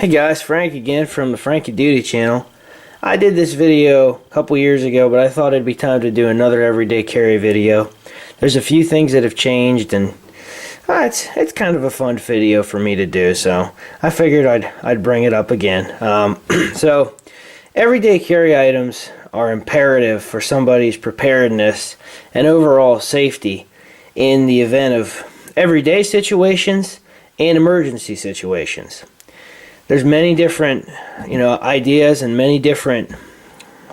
Hey guys, Frank again from the Frankie Duty channel. I did this video a couple years ago, but I thought it'd be time to do another everyday carry video. There's a few things that have changed, and it's kind of a fun video for me to do, so I figured I'd bring it up again. So everyday carry items are imperative for somebody's preparedness and overall safety in the event of everyday situations and emergency situations. There's many different, ideas and many different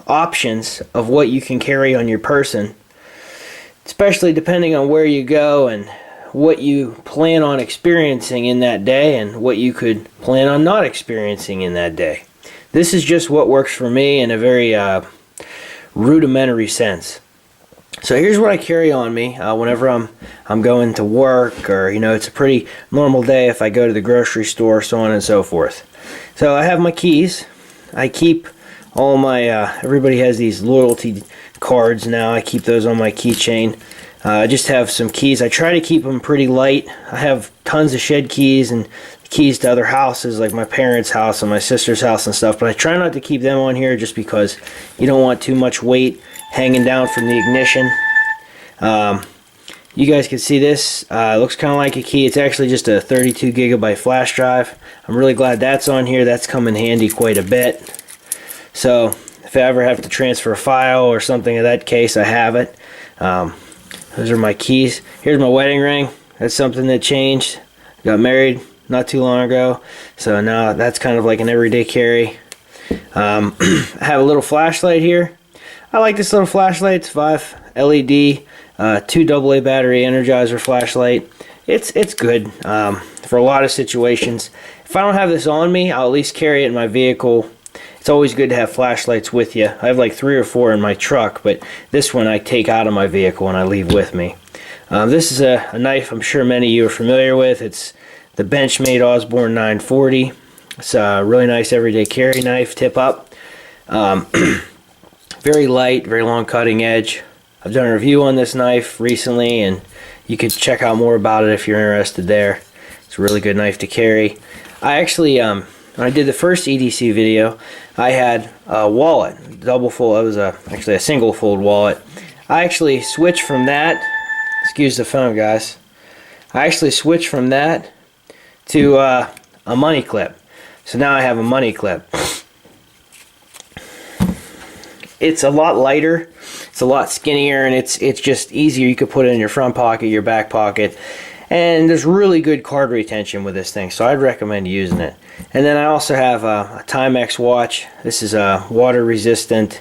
options of what you can carry on your person, especially depending on where you go and what you plan on experiencing in that day and what you could plan on not experiencing in that day. This is just what works for me in a very rudimentary sense. So here's what I carry on me whenever I'm going to work, or it's a pretty normal day if I go to the grocery store, so on and so forth. So I have my keys. I keep all my everybody has these loyalty cards now. I keep those on my keychain. I just have some keys. I try to keep them pretty light. I have tons of shed keys and keys to other houses, like my parents' house and my sister's house and stuff, but I try not to keep them on here just because you don't want too much weight hanging down from the ignition. You guys can see this. It looks kind of like a key. It's actually just a 32 gigabyte flash drive. I'm really glad that's on here. That's come in handy quite a bit. So if I ever have to transfer a file or something of that case, I have it. Those are my keys. Here's my wedding ring. That's something that changed. Got married not too long ago, so now that's kind of like an everyday carry. I have a little flashlight here. I like this little flashlight. It's 5 LED, 2 AA battery energizer flashlight. It's good for a lot of situations. If I don't have this on me, I'll at least carry it in my vehicle. It's always good to have flashlights with you. I have like 3 or 4 in my truck, but this one I take out of my vehicle and I leave with me. This is a knife I'm sure many of you are familiar with. It's the Benchmade Osborne 940. It's a really nice everyday carry knife, tip up. Very light, very long cutting edge. I've done a review on this knife recently, and you could check out more about it if you're interested there. It's a really good knife to carry. I actually, when I did the first EDC video, I had a wallet, double fold. It was actually a single fold wallet. I actually switched from that. Excuse the phone, guys. I actually switched from that to a money clip. So now I have a money clip. It's a lot lighter, it's a lot skinnier, and it's just easier. You could put it in your front pocket, your back pocket, and there's really good card retention with this thing, so I'd recommend using it. And then I also have a Timex watch. This is a water resistant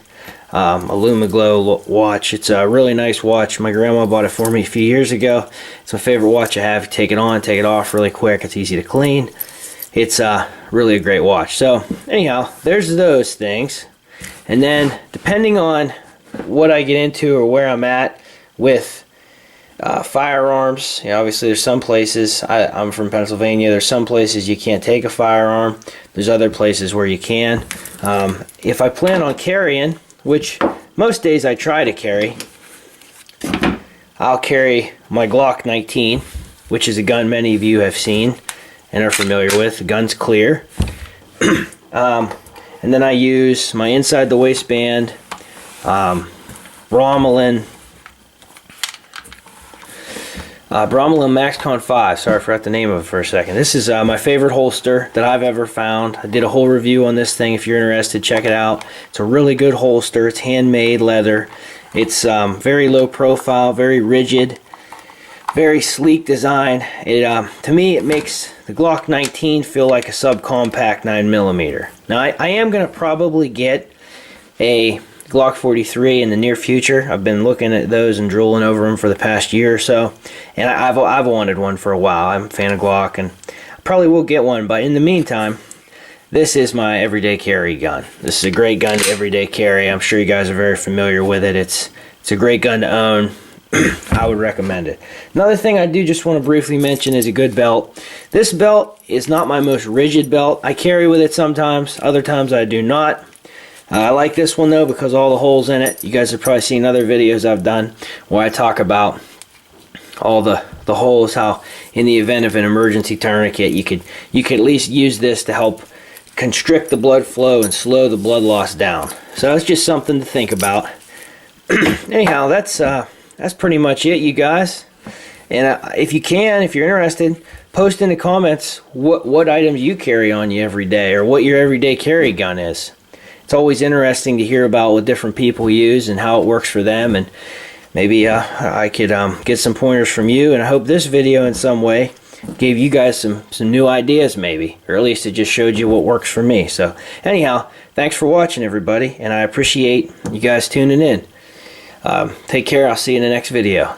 Illumiglow watch. It's a really nice watch. My grandma bought it for me a few years ago. It's my favorite watch I have. Take it on, take it off really quick. It's easy to clean. It's really a great watch. So anyhow, there's those things. And then depending on what I get into or where I'm at with firearms, obviously there's some places, I'm from Pennsylvania, there's some places you can't take a firearm. There's other places where you can. If I plan on carrying, which most days I try to carry, I'll carry my Glock 19, which is a gun many of you have seen and are familiar with. The gun's clear. And then I use my inside the waistband Bromlin MaxCon 5. Sorry, I forgot the name of it for a second. This is my favorite holster that I've ever found. I did a whole review on this thing. If you're interested, check it out. It's a really good holster. It's handmade leather. It's very low profile, very rigid, very sleek design. To me, it makes the Glock 19 feel like a subcompact 9mm. Now, I am going to probably get a Glock 43 in the near future. I've been looking at those and drooling over them for the past year or so, and I've wanted one for a while. I'm a fan of Glock, and I probably will get one, but in the meantime, this is my everyday carry gun. This is a great gun to everyday carry. I'm sure you guys are very familiar with it. It's a great gun to own. I would recommend it. Another thing I do just want to briefly mention is a good belt. This belt is not my most rigid belt. I carry with it sometimes, other times I do not. I like this one though because all the holes in it. You guys have probably seen other videos I've done where I talk about all the holes, how in the event of an emergency tourniquet you could at least use this to help constrict the blood flow and slow the blood loss down. So that's just something to think about. Anyhow, that's pretty much it, you guys. And if you can, if you're interested, post in the comments what items you carry on you every day, or what your everyday carry gun is. It's always interesting to hear about what different people use and how it works for them, and maybe I could get some pointers from you. And I hope this video in some way gave you guys some new ideas, maybe, or at least it just showed you what works for me. So anyhow, thanks for watching, everybody, and I appreciate you guys tuning in. Take care. I'll see you in the next video.